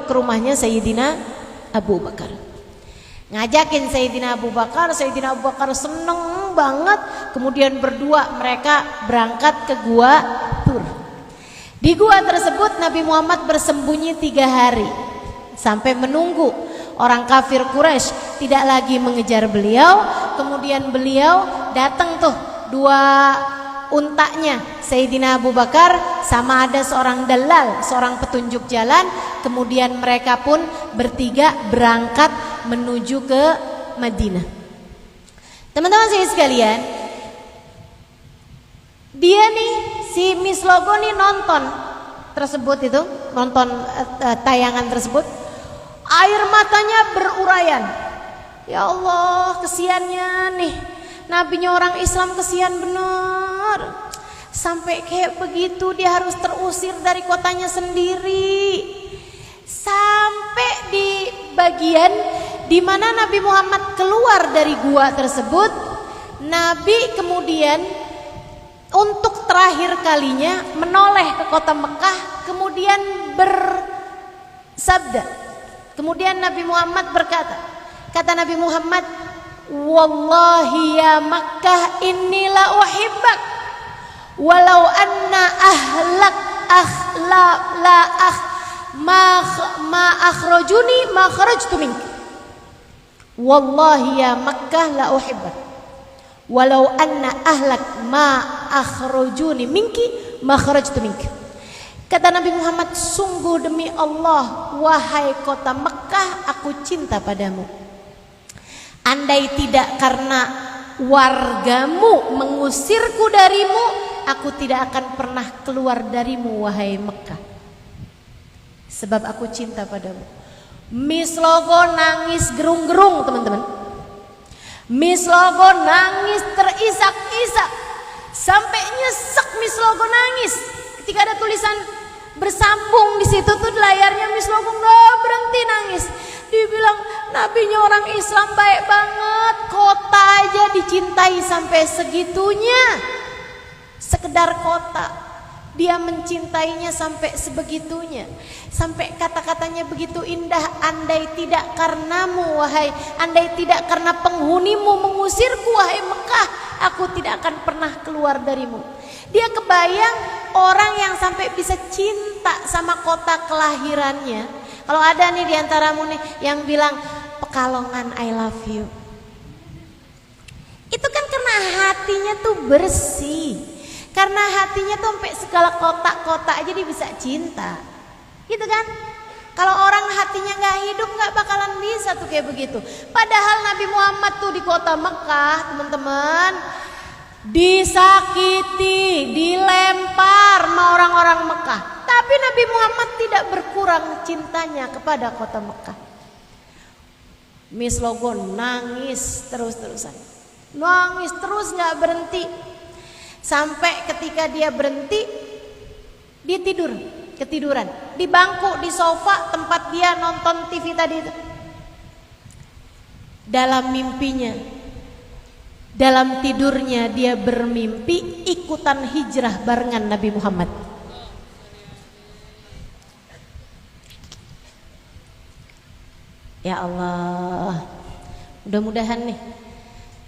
ke rumahnya Sayyidina Abu Bakar. Ngajakin Sayyidina Abu Bakar seneng banget. Kemudian berdua mereka berangkat ke Gua Tur. Di gua tersebut Nabi Muhammad bersembunyi 3 hari sampai menunggu orang kafir Quraisy tidak lagi mengejar beliau. Kemudian beliau datang tuh 2 untanya Sayyidina Abu Bakar sama ada seorang dalal, seorang petunjuk jalan. Kemudian mereka pun bertiga berangkat menuju ke Madinah. Teman-teman saya sekalian, dia nih si Miss Logo nih nonton tersebut itu, nonton tayangan tersebut. Air matanya berurayan. Ya Allah, kesiannya nih. Nabinya orang Islam kesian bener. Sampai kayak begitu dia harus terusir dari kotanya sendiri. Sampai di bagian di mana Nabi Muhammad keluar dari gua tersebut, Nabi kemudian untuk terakhir kalinya menoleh ke kota Mekah, kemudian bersabda. Kemudian Nabi Muhammad berkata, kata Nabi Muhammad, "Wallahi ya Makkah inni la uhibbak walau anna ahlak ma akhrajuni ma kharajtu mink." Wallahi ya Makkah la uhibbak walau anna ahlak ma akhrajuni minki ma kharajtu mink. Kata Nabi Muhammad, sungguh demi Allah, wahai kota Mekah, aku cinta padamu. Andai tidak karena wargamu mengusirku darimu, aku tidak akan pernah keluar darimu, wahai Mekah. Sebab aku cinta padamu. Miss Logo nangis gerung-gerung, teman-teman. Miss Logo nangis terisak-isak sampai nyesek. Miss Logo nangis ketika ada tulisan bersambung di situ tuh layarnya. Miss Logo nggak berhenti nangis. Dibilang nabinya orang Islam baik banget, kota aja dicintai sampai segitunya. Sekedar kota dia mencintainya sampai sebegitunya, sampai kata-katanya begitu indah. Andai tidak karenamu, wahai, andai tidak karena penghunimu mengusirku, wahai Mekah, aku tidak akan pernah keluar darimu. Dia kebayang orang yang sampai bisa cinta sama kota kelahirannya. Kalau ada nih diantaramu nih yang bilang Pekalongan I love you, itu kan karena hatinya tuh bersih, karena hatinya tuh sampai segala kota-kota aja dia bisa cinta, gitu kan? Kalau orang hatinya nggak hidup nggak bakalan bisa tuh kayak begitu. Padahal Nabi Muhammad tuh di kota Mekah, teman-teman, disakiti, dilempar sama orang-orang Mekah. Tapi Nabi Muhammad tidak berkurang cintanya kepada kota Mekah. Miss Logo nangis terus-terusan, nangis terus nggak berhenti. Sampai ketika dia berhenti, dia ketiduran di bangku di sofa tempat dia nonton TV tadi itu. Dalam mimpinya, dalam tidurnya dia bermimpi ikutan hijrah barengan Nabi Muhammad. Ya Allah, mudah-mudahan nih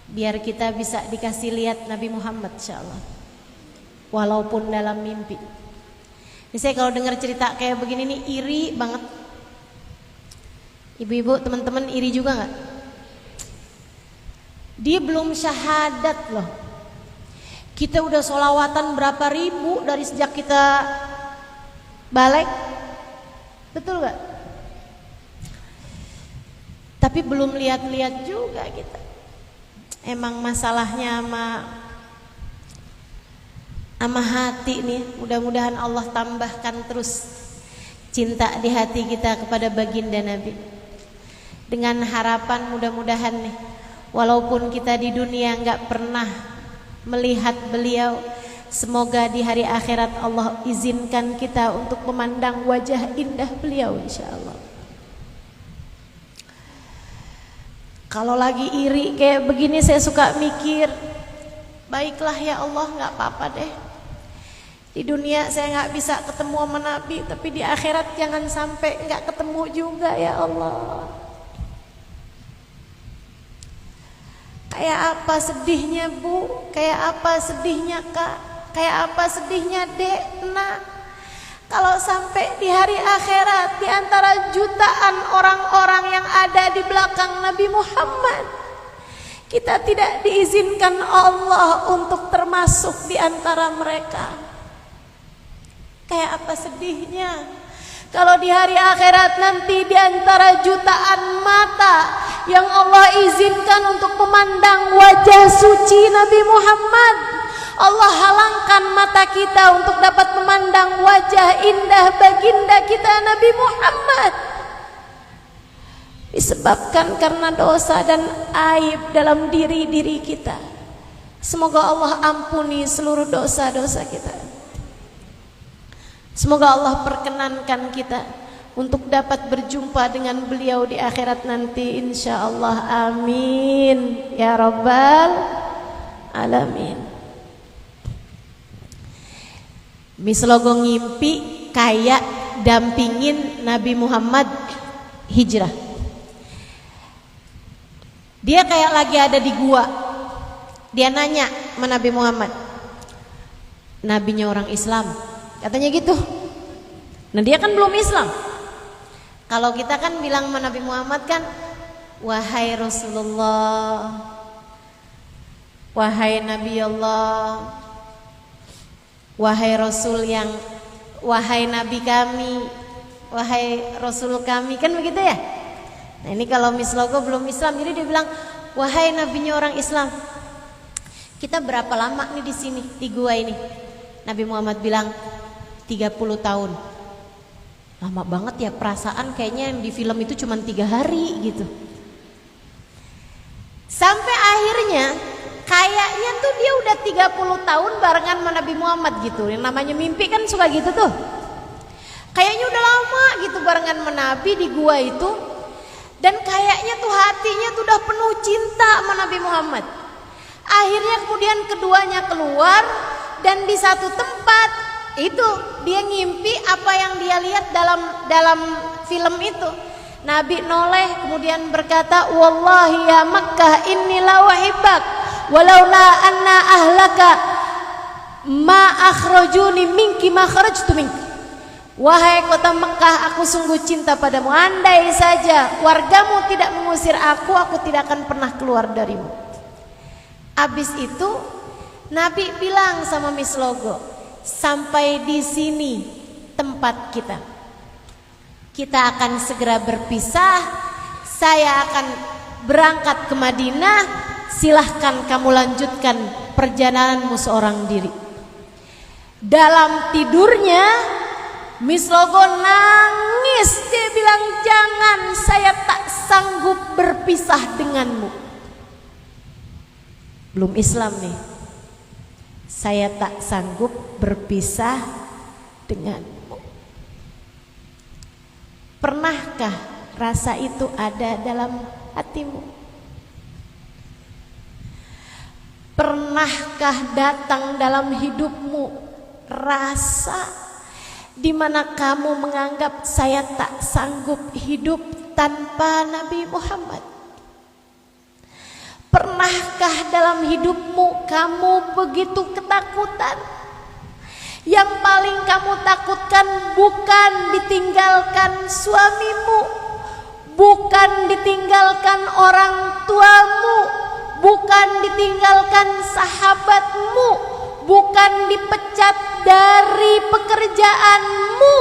biar kita bisa dikasih lihat Nabi Muhammad, insyaallah, walaupun dalam mimpi. Ini saya kalau dengar cerita kayak begini nih iri banget. Ibu-ibu, teman-teman iri juga nggak? Dia belum syahadat loh. Kita udah sholawatan berapa ribu dari sejak kita balik, betul nggak? Tapi belum lihat-lihat juga kita. Emang masalahnya sama hati nih. Mudah-mudahan Allah tambahkan terus cinta di hati kita kepada baginda Nabi. Dengan harapan mudah-mudahan nih, walaupun kita di dunia nggak pernah melihat beliau, semoga di hari akhirat Allah izinkan kita untuk memandang wajah indah beliau, insyaallah. Kalau lagi iri kayak begini saya suka mikir, baiklah ya Allah, nggak apa-apa deh. Di dunia saya nggak bisa ketemu sama Nabi, tapi di akhirat jangan sampai nggak ketemu juga ya Allah. Kayak apa sedihnya Bu, kayak apa sedihnya Kak, kayak apa sedihnya Dek, Nak, kalau sampai di hari akhirat di antara jutaan orang-orang yang ada di belakang Nabi Muhammad, kita tidak diizinkan Allah untuk termasuk di antara mereka. Kayak apa sedihnya kalau di hari akhirat nanti di antara jutaan mata yang Allah izinkan untuk memandang wajah suci Nabi Muhammad, Allah halangkan mata kita untuk dapat memandang wajah indah baginda kita Nabi Muhammad, disebabkan karena dosa dan aib dalam diri kita. Semoga Allah ampuni seluruh dosa-dosa kita. Semoga Allah perkenankan kita untuk dapat berjumpa dengan beliau di akhirat nanti insyaallah. Amin ya rabbal alamin. Mislogo ngimpi kayak dampingin Nabi Muhammad hijrah. Dia kayak lagi ada di gua. Dia nanya sama Nabi Muhammad, nabinya orang Islam katanya gitu. Nah dia kan belum Islam. Kalau kita kan bilang sama Nabi Muhammad kan, wahai Rasulullah, wahai Nabi Allah, wahai Rasul yang, wahai Nabi kami, wahai Rasul kami, kan begitu ya. Nah ini kalau mislogo belum Islam, jadi dia bilang wahai nabinya orang Islam. Kita berapa lama nih di sini di gua ini? Nabi Muhammad bilang 30 tahun. Lama banget ya, perasaan kayaknya yang di film itu cuma 3 hari gitu. Sampai akhirnya kayaknya tuh dia udah 30 tahun barengan sama Nabi Muhammad gitu. Yang namanya mimpi kan suka gitu tuh. Kayaknya udah lama gitu barengan sama Nabi di gua itu. Dan kayaknya tuh hatinya tuh udah penuh cinta sama Nabi Muhammad. Akhirnya kemudian keduanya keluar dan di satu tempat itu dia ngimpi apa yang dia lihat dalam film itu. Nabi noleh kemudian berkata, wallahi ya Makkah inni la uhibbak walaula anna ahlaka ma akhrajuni minki ma kharajtu minki. Wahai kota Mekah, aku sungguh cinta padamu. Andai saja wargamu tidak mengusir aku tidak akan pernah keluar darimu. Habis itu Nabi bilang sama Mislogo, sampai di sini tempat kita. Kita akan segera berpisah. Saya akan berangkat ke Madinah. Silahkan kamu lanjutkan perjalananmu seorang diri. Dalam tidurnya Mislogo nangis. Dia bilang, jangan, saya tak sanggup berpisah denganmu. Belum Islam nih. Saya tak sanggup berpisah denganmu. Pernahkah rasa itu ada dalam hatimu? Pernahkah datang dalam hidupmu rasa di mana kamu menganggap saya tak sanggup hidup tanpa Nabi Muhammad? Pernahkah dalam hidupmu kamu begitu ketakutan? Yang paling kamu takutkan bukan ditinggalkan suamimu, bukan ditinggalkan orang tuamu, bukan ditinggalkan sahabatmu, bukan dipecat dari pekerjaanmu.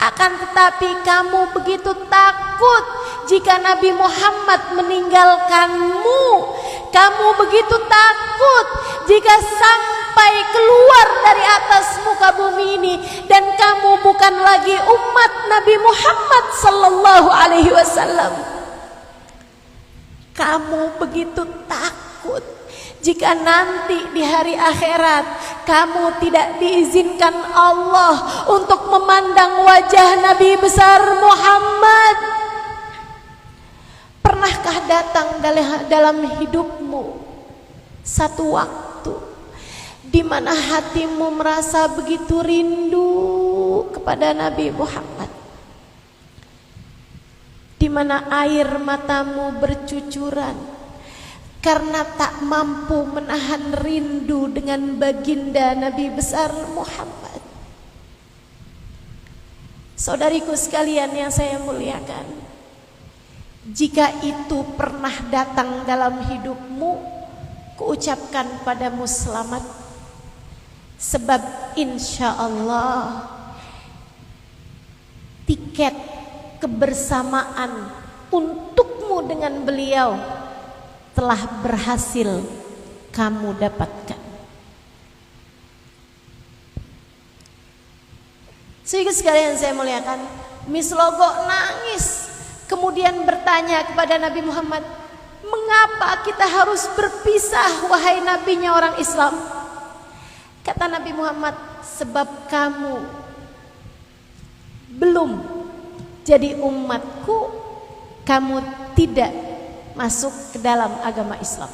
Akan tetapi kamu begitu takut jika Nabi Muhammad meninggalkanmu. Kamu begitu takut jika sampai keluar dari atas muka bumi ini dan kamu bukan lagi umat Nabi Muhammad sallallahu alaihi wasallam. Kamu begitu takut jika nanti di hari akhirat kamu tidak diizinkan Allah untuk memandang wajah Nabi besar Muhammad. Pernahkah datang dalam hidupmu satu waktu Di mana hatimu merasa begitu rindu kepada Nabi Muhammad, di mana air matamu bercucuran karena tak mampu menahan rindu dengan baginda Nabi besar Muhammad. Saudariku sekalian yang saya muliakan, jika itu pernah datang dalam hidupmu, kuucapkan padamu selamat. Sebab insya Allah tiket kebersamaan untukmu dengan beliau telah berhasil kamu dapatkan. Sehingga sekalian saya muliakan, Miss Logo nangis kemudian bertanya kepada Nabi Muhammad, mengapa kita harus berpisah wahai nabinya orang Islam? Kata Nabi Muhammad, sebab kamu belum jadi umatku, kamu tidak masuk ke dalam agama Islam.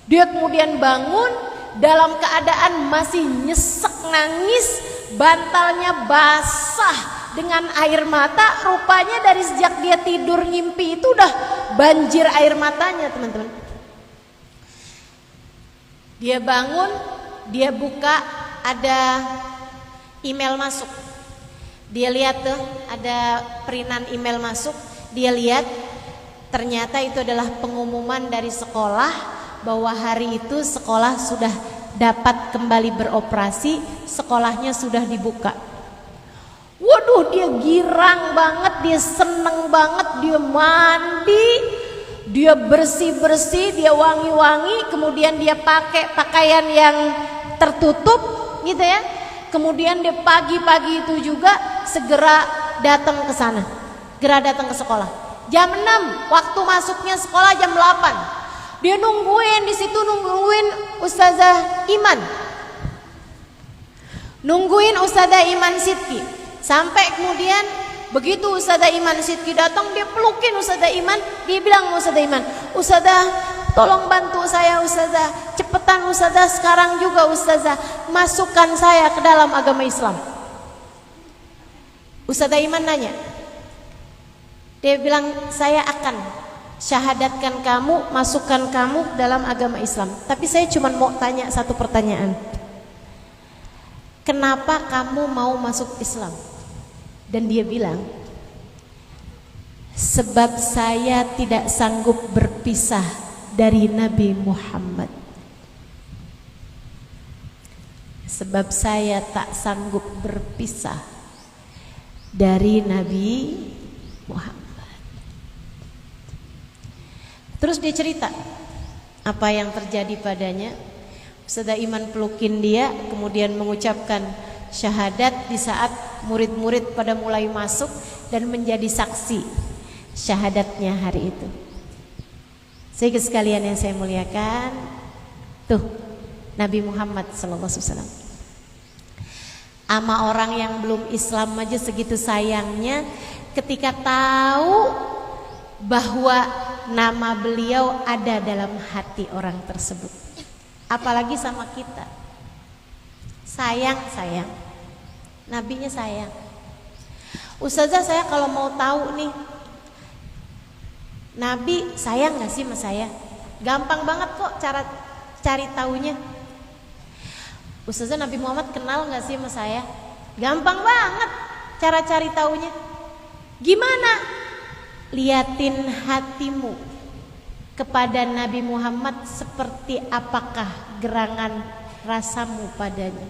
Dia kemudian bangun dalam keadaan masih nyesek nangis, bantalnya basah dengan air mata. Rupanya dari sejak dia tidur ngimpi itu udah banjir air matanya, teman-teman. Dia bangun, dia buka, ada email masuk. Dia lihat tuh ada perinan email masuk. Dia lihat ternyata itu adalah pengumuman dari sekolah bahwa hari itu sekolah sudah dapat kembali beroperasi, sekolahnya sudah dibuka. Waduh, dia girang banget, dia seneng banget, dia mandi, dia bersih-bersih, dia wangi-wangi, kemudian dia pakai pakaian yang tertutup gitu ya. Kemudian dia pagi-pagi itu juga segera datang ke sana, segera datang ke sekolah. Jam 6 waktu masuknya sekolah, jam 8 dia nungguin di situ, nungguin Ustazah Iman, nungguin Ustazah Iman Sidki. Sampai kemudian begitu Ustazah Iman Sidki datang, dia pelukin Ustazah Iman. Dia bilang Ustazah Iman, Ustazah tolong bantu saya Ustazah, cepetan Ustazah, sekarang juga Ustazah masukkan saya ke dalam agama Islam. Ustazah Iman nanya, dia bilang, saya akan syahadatkan kamu, masukkan kamu dalam agama Islam. Tapi saya cuma mau tanya satu pertanyaan, kenapa kamu mau masuk Islam? Dan dia bilang, sebab saya tidak sanggup berpisah dari Nabi Muhammad. Sebab saya tak sanggup berpisah dari Nabi Muhammad. Terus dia cerita apa yang terjadi padanya. Ustazah Iman pelukin dia, kemudian mengucapkan syahadat di saat murid-murid pada mulai masuk dan menjadi saksi syahadatnya hari itu. Sehingga sekalian yang saya muliakan, tuh Nabi Muhammad SAW. Ama orang yang belum Islam aja segitu sayangnya ketika tahu bahwa nama beliau ada dalam hati orang tersebut. Apalagi sama kita. Sayang, nabinya sayang. Ustazah, saya kalau mau tahu nih, Nabi sayang gak sih sama saya? Gampang banget kok cara cari taunya. Ustazah, Nabi Muhammad kenal gak sih sama saya? Gampang banget cara cari taunya. Gimana? Liatin hatimu kepada Nabi Muhammad, seperti apakah gerangan rasamu padanya.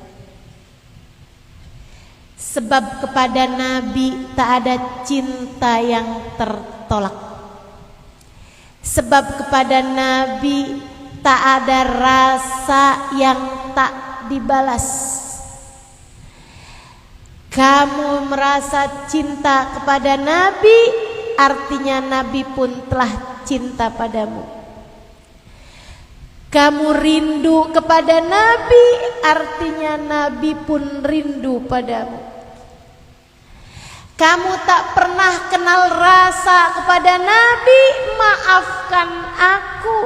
Sebab kepada Nabi tak ada cinta yang tertolak. Sebab kepada Nabi tak ada rasa yang tak dibalas. Kamu merasa cinta kepada Nabi, artinya Nabi pun telah cinta padamu. Kamu rindu kepada Nabi, artinya Nabi pun rindu padamu. Kamu tak pernah kenal rasa kepada Nabi, maafkan aku.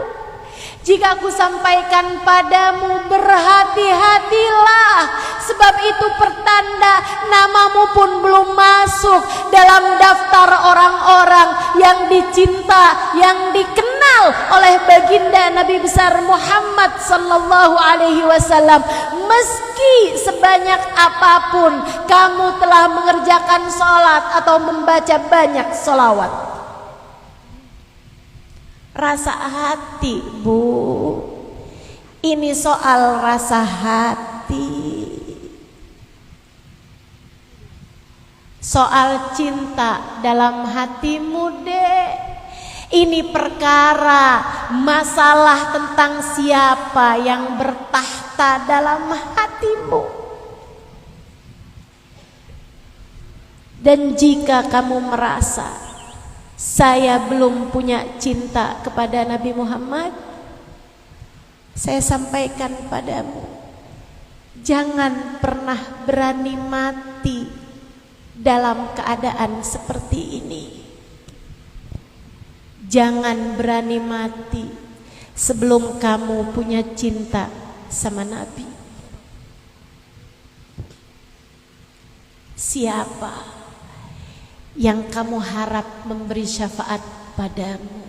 Jika aku sampaikan padamu, berhati-hatilah, sebab itu pertanda namamu pun belum masuk dalam daftar orang-orang yang dicinta, yang dikenal oleh baginda Nabi besar Muhammad sallallahu alaihi wasallam. Meski sebanyak apapun kamu telah mengerjakan sholat atau membaca banyak sholawat. Rasa hati, Bu. Ini soal rasa hati. Soal cinta dalam hatimu, Dek. Ini perkara masalah tentang siapa yang bertahta dalam hatimu. Dan jika kamu merasa saya belum punya cinta kepada Nabi Muhammad, saya sampaikan padamu, jangan pernah berani mati dalam keadaan seperti ini. Jangan berani mati sebelum kamu punya cinta sama Nabi. Siapa yang kamu harap memberi syafaat padamu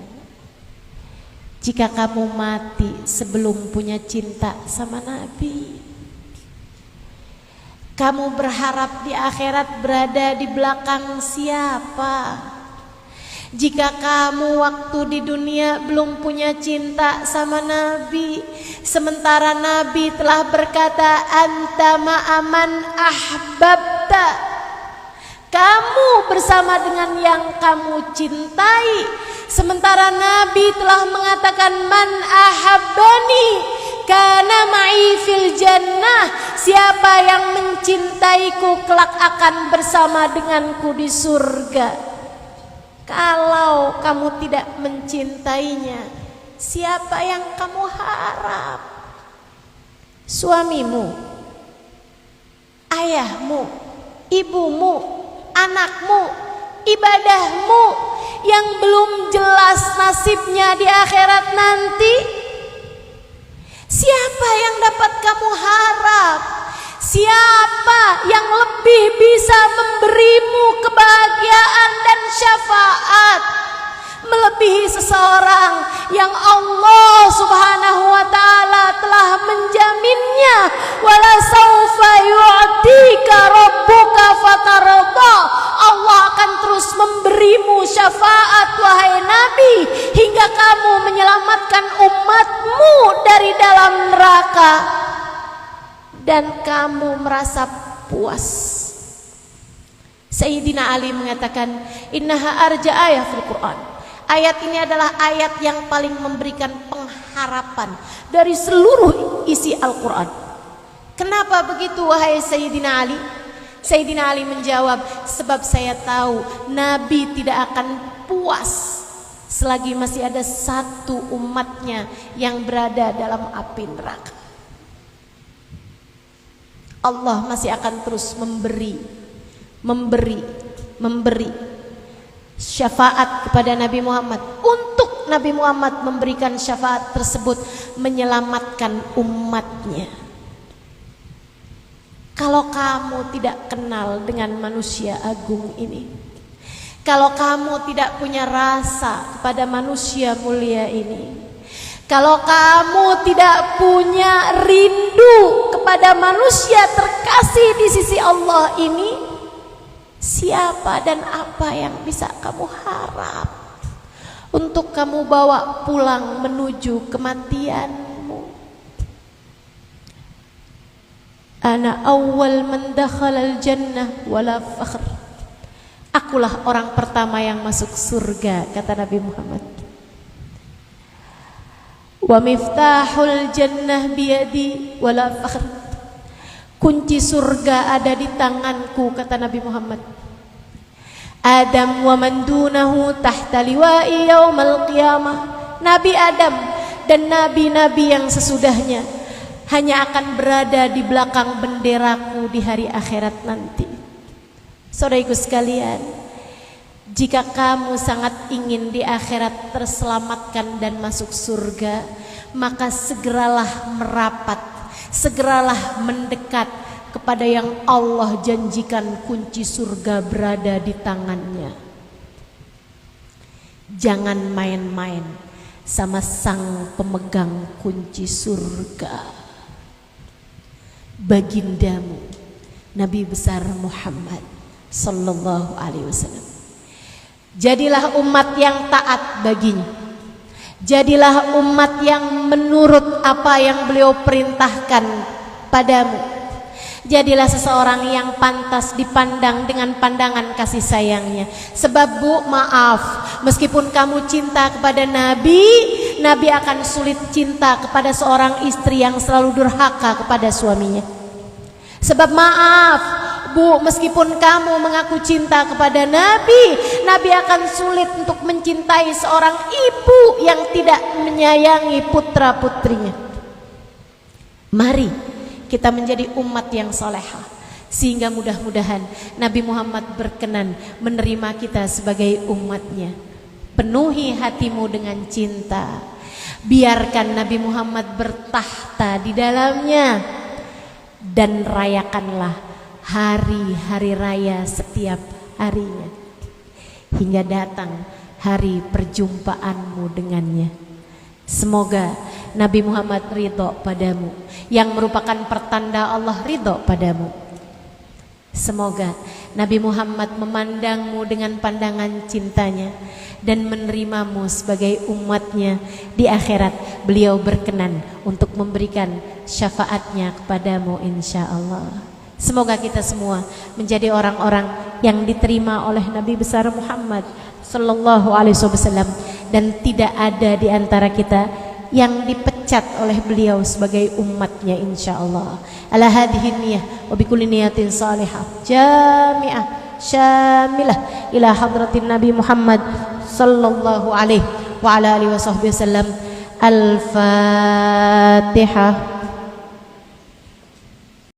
jika kamu mati sebelum punya cinta sama Nabi? Kamu berharap di akhirat berada di belakang siapa? Jika kamu waktu di dunia belum punya cinta sama Nabi, sementara Nabi telah berkata, anta ma'aman ahbabta, kamu bersama dengan yang kamu cintai. Sementara Nabi telah mengatakan, man ahabbani kana ma'i fil jannah, siapa yang mencintaiku kelak akan bersama denganku di surga. Kalau kamu tidak mencintainya, siapa yang kamu harap? Suamimu, ayahmu, ibumu, anakmu, ibadahmu yang belum jelas nasibnya di akhirat nanti? Siapa yang dapat kamu harap? Siapa yang lebih bisa memberimu kebahagiaan dan syafaat melebihi seseorang yang Allah Subhanahu wa taala telah menjaminnya? Wala saufa yu'tika rabbuka fatarda, Allah akan terus memberimu syafaat wahai Nabi hingga kamu menyelamatkan umatmu dari dalam neraka dan kamu merasa puas. Sayyidina Ali mengatakan, innaha arja ayat fil Quran. Ayat ini adalah ayat yang paling memberikan pengharapan dari seluruh isi Al-Quran. Kenapa begitu wahai Sayyidina Ali? Sayyidina Ali menjawab, sebab saya tahu Nabi tidak akan puas selagi masih ada satu umatnya yang berada dalam api neraka. Allah masih akan terus memberi syafaat kepada Nabi Muhammad, untuk Nabi Muhammad memberikan syafaat tersebut menyelamatkan umatnya. Kalau kamu tidak kenal dengan manusia agung ini, kalau kamu tidak punya rasa kepada manusia mulia ini, kalau kamu tidak punya rindu kepada manusia terkasih di sisi Allah ini, siapa dan apa yang bisa kamu harap untuk kamu bawa pulang menuju kematianmu? Ana awwal man dakhalal jannah wala fakhr. Akulah orang pertama yang masuk surga, kata Nabi Muhammad. Wa miftahul jannah biyadi wala fakhr. Kunci surga ada di tanganku, kata Nabi Muhammad. Adam wa man dunahu tahta liwa'i yaumal qiyamah. Nabi Adam dan nabi-nabi yang sesudahnya hanya akan berada di belakang benderaku di hari akhirat nanti. Saudaraku sekalian, Jika kamu sangat ingin di akhirat terselamatkan dan masuk surga, maka segeralah merapat, segeralah mendekat kepada yang Allah janjikan kunci surga berada di tangannya. Jangan main-main sama sang pemegang kunci surga, bagindamu Nabi besar Muhammad sallallahu alaihi wasallam. Jadilah umat yang taat baginya. Jadilah umat yang menurut apa yang beliau perintahkan padamu. Jadilah seseorang yang pantas dipandang dengan pandangan kasih sayangnya. Sebab Bu, maaf, meskipun kamu cinta kepada Nabi, Nabi akan sulit cinta kepada seorang istri yang selalu durhaka kepada suaminya. Sebab maaf Bu, meskipun kamu mengaku cinta kepada Nabi, Nabi akan sulit untuk mencintai seorang ibu yang tidak menyayangi putra-putrinya. Mari kita menjadi umat yang salehah, sehingga mudah-mudahan Nabi Muhammad berkenan menerima kita sebagai umatnya. Penuhi hatimu dengan cinta, biarkan Nabi Muhammad bertahta di dalamnya, dan rayakanlah hari-hari raya setiap harinya hingga datang hari perjumpaanmu dengannya. Semoga Nabi Muhammad ridho padamu, yang merupakan pertanda Allah ridho padamu. Semoga Nabi Muhammad memandangmu dengan pandangan cintanya dan menerimamu sebagai umatnya. Di akhirat beliau berkenan untuk memberikan syafaatnya kepadamu insya Allah. Semoga kita semua menjadi orang-orang yang diterima oleh Nabi besar Muhammad sallallahu alaihi wasallam, dan tidak ada di antara kita yang dipecat oleh beliau sebagai umatnya insyaallah. Ala hadhihi niyyah wa bikulli niyatin salihah jami'ah syamilah ila hadratin Nabi Muhammad sallallahu alaihi wa ala alihi wasallam. Al-Fatihah.